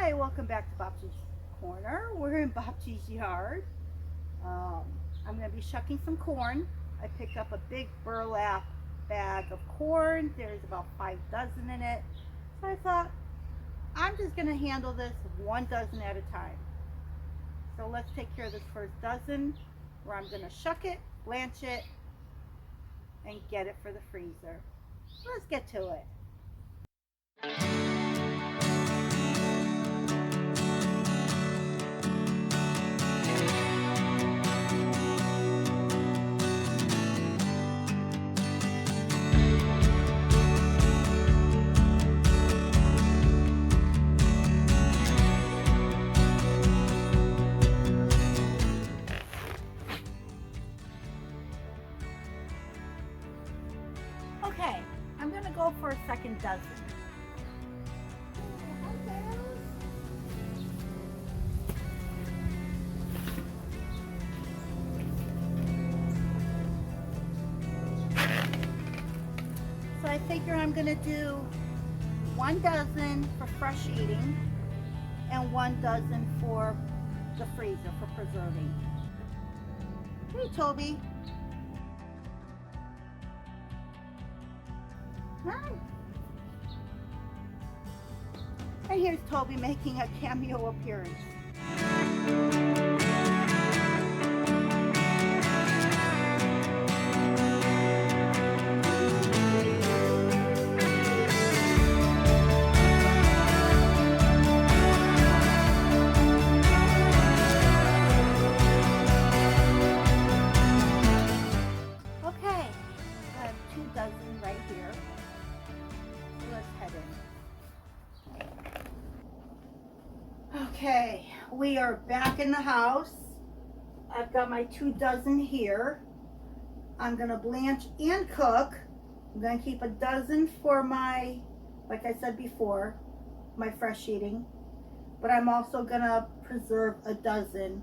Hi, welcome back to Bopchi's Corner. We're in Bopchi's yard. I'm going to be shucking some corn. I picked up a big burlap bag of corn. There's about 5 dozen in it. So I thought, I'm just going to handle this 1 dozen at a time. So let's take care of this first dozen, where I'm going to shuck it, blanch it, and get it for the freezer. Let's get to it. Okay, I'm going to go for a second dozen. So I figure I'm going to do 1 dozen for fresh eating and 1 dozen for the freezer for preserving. Hey, Toby. Hi. And here's Toby making a cameo appearance. Okay, I have 2 dozen right here. So let's head in. Okay, we are back in the house. I've got my 2 dozen here. I'm gonna blanch and cook. I'm gonna keep a dozen for my, like I said before, my fresh eating. But I'm also gonna preserve a dozen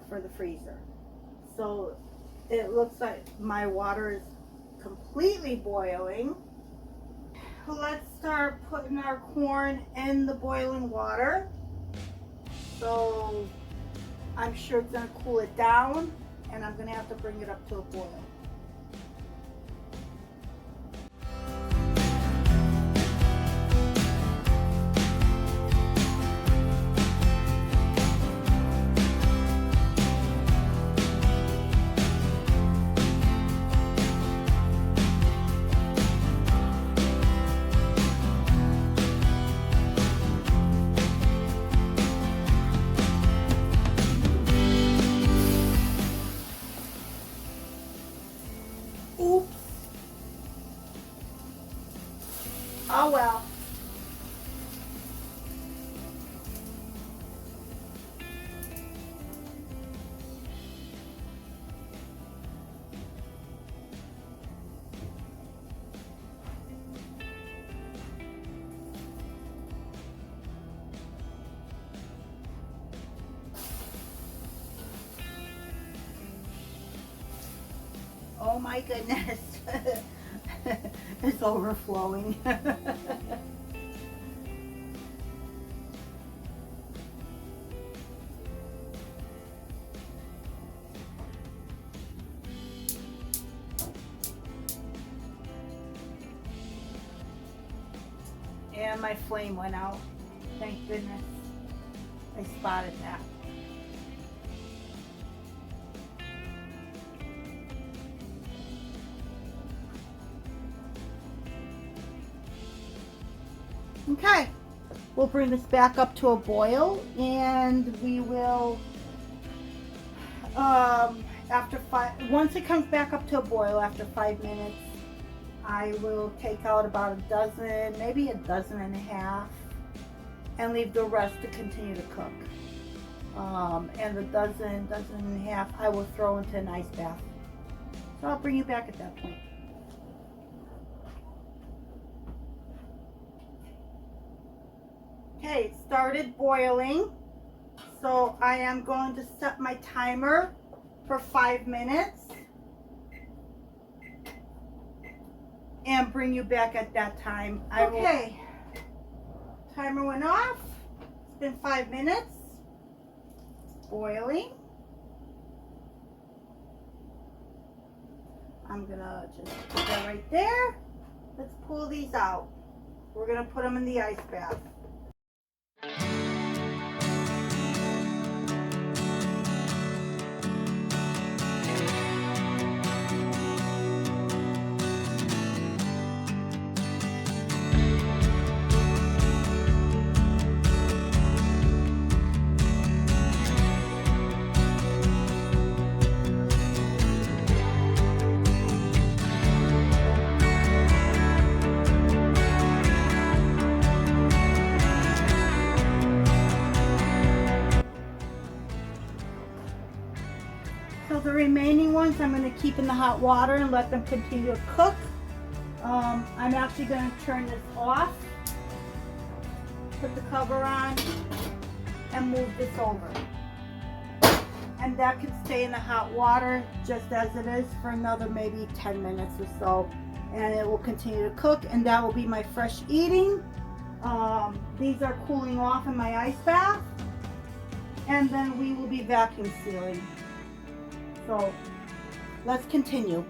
for the freezer. So it looks like my water is completely boiling. Let's start putting our corn in the boiling water. So I'm sure it's gonna cool it down, and I'm gonna have to bring it up to a boil. Oops. Oh well. Oh my goodness. It's overflowing. And my flame went out. Thank goodness. I spotted that. Okay, we'll bring this back up to a boil, and we will, once it comes back up to a boil after 5 minutes, I will take out about a dozen, maybe a dozen and a half, and leave the rest to continue to cook. And the dozen and a half, I will throw into an ice bath. So I'll bring you back at that point. Okay, it started boiling, so I am going to set my timer for 5 minutes and bring you back at that time. Okay, timer went off. been 5 minutes. Boiling. I'm gonna just put that right there. Let's pull these out. We're gonna put them in the ice bath. So the remaining ones I'm going to keep in the hot water and let them continue to cook. I'm actually going to turn this off, put the cover on, and move this over. And that can stay in the hot water just as it is for another maybe 10 minutes or so. And it will continue to cook, and that will be my fresh eating. These are cooling off in my ice bath. And then we will be vacuum sealing. So let's continue.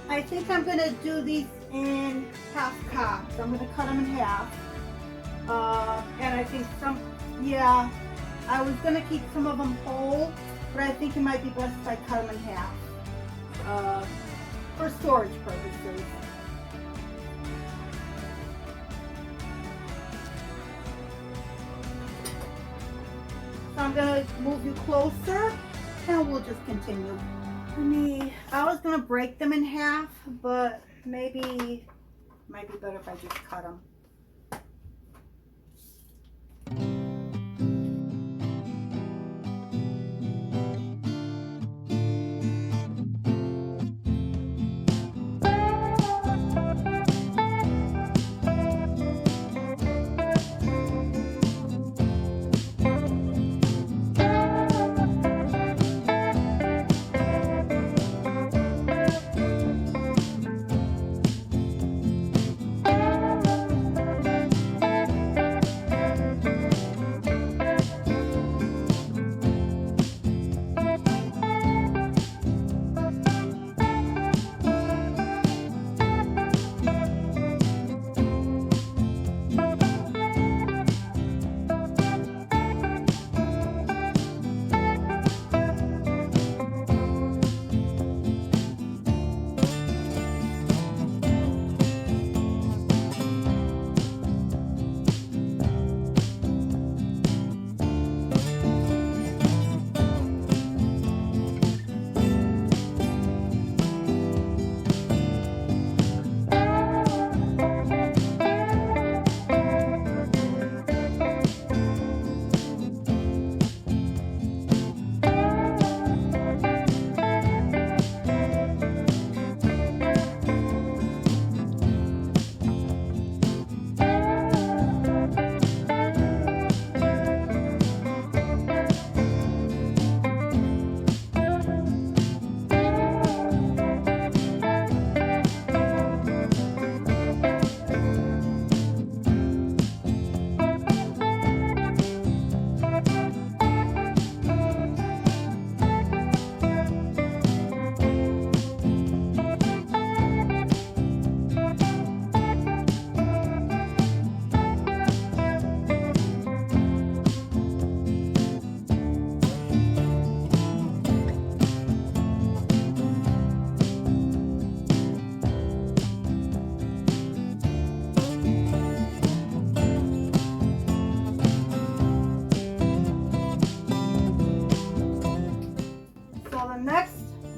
I think I'm going to do these in half cups. I'm going to cut them in half. And I think I was going to keep some of them whole, but I think it might be best if I cut them in half for storage purposes. So I'm going to move you closer and we'll just continue. I was going to break them in half, but maybe it might be better if I just cut them.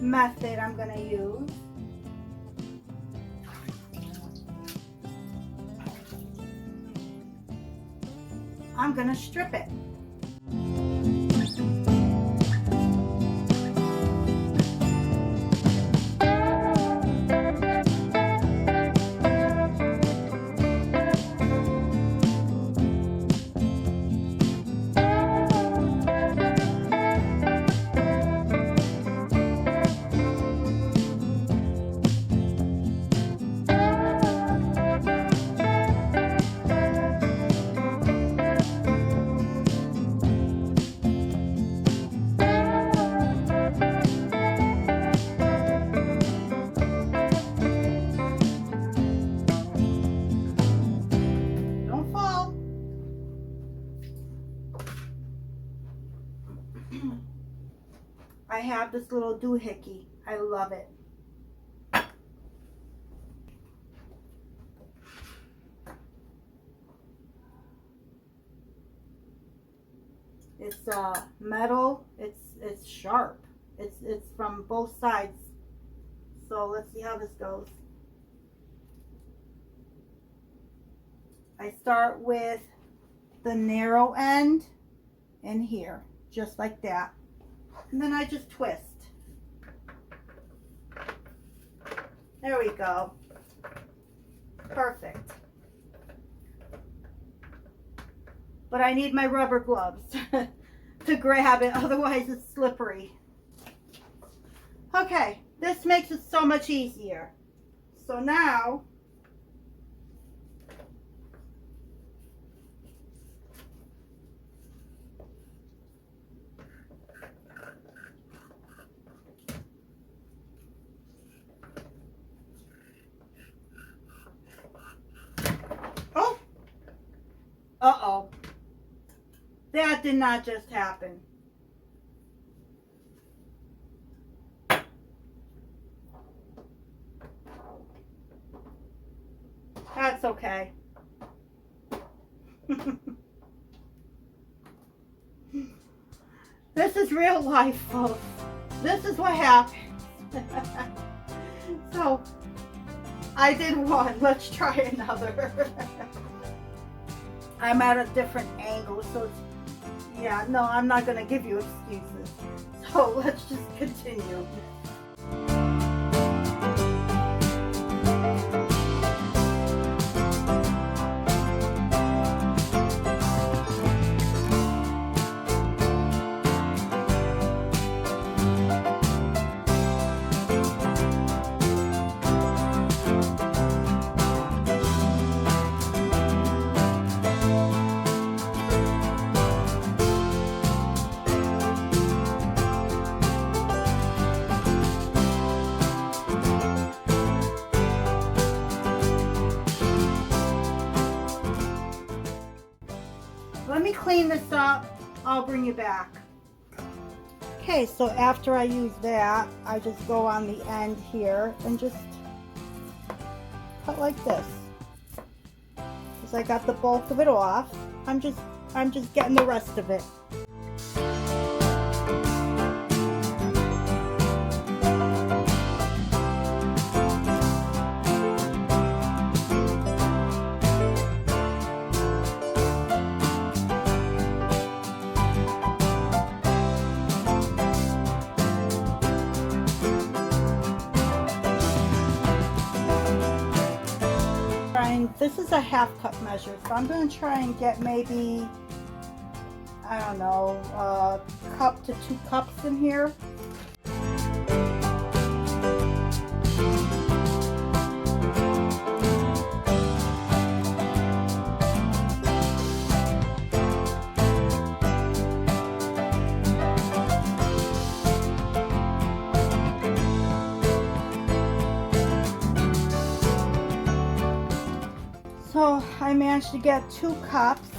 Method I'm going to use. I'm going to strip it. have this little doohickey. I love it. It's metal. It's sharp. It's from both sides. So let's see how this goes. I start with the narrow end in here, just like that. And then I just twist. There we go. Perfect. But I need my rubber gloves to grab it, otherwise it's slippery. Okay, this makes it so much easier. So now, oh, uh-oh. That did not just happen. That's okay. This is real life, folks. This is what happens. So, I did one. Let's try another. I'm at a different angle, so it's, yeah, no, I'm not going to give you excuses. So, let's just continue. Let me clean this up. I'll bring you back. Okay, so after I use that, I just go on the end here and just cut like this. Because I got the bulk of it off. I'm just getting the rest of it. This is a half cup measure, so I'm going to try and get maybe, I don't know, a cup to 2 cups in here. So I managed to get 2 cups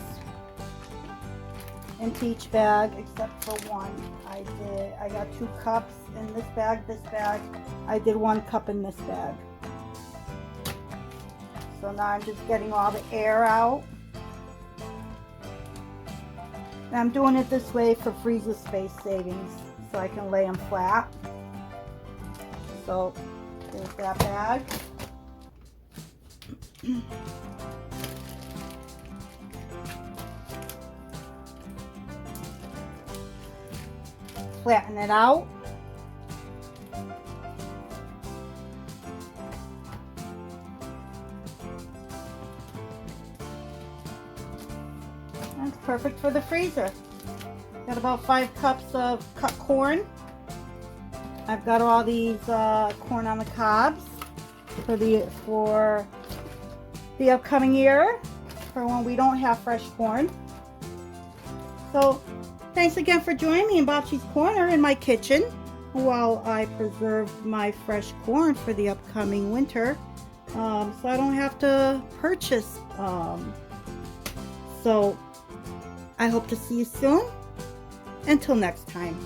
into each bag, except for one. I got 2 cups in this bag, I did 1 cup in this bag. So now I'm just getting all the air out. And I'm doing it this way for freezer space savings, so I can lay them flat. So there's that bag. Flatten it out. That's perfect for the freezer. Got about 5 cups of cut corn. I've got all these corn on the cobs for the upcoming year, for when we don't have fresh corn. So thanks again for joining me in Bopchi's Corner in my kitchen while I preserve my fresh corn for the upcoming winter, so I don't have to purchase. So I hope to see you soon. Until next time.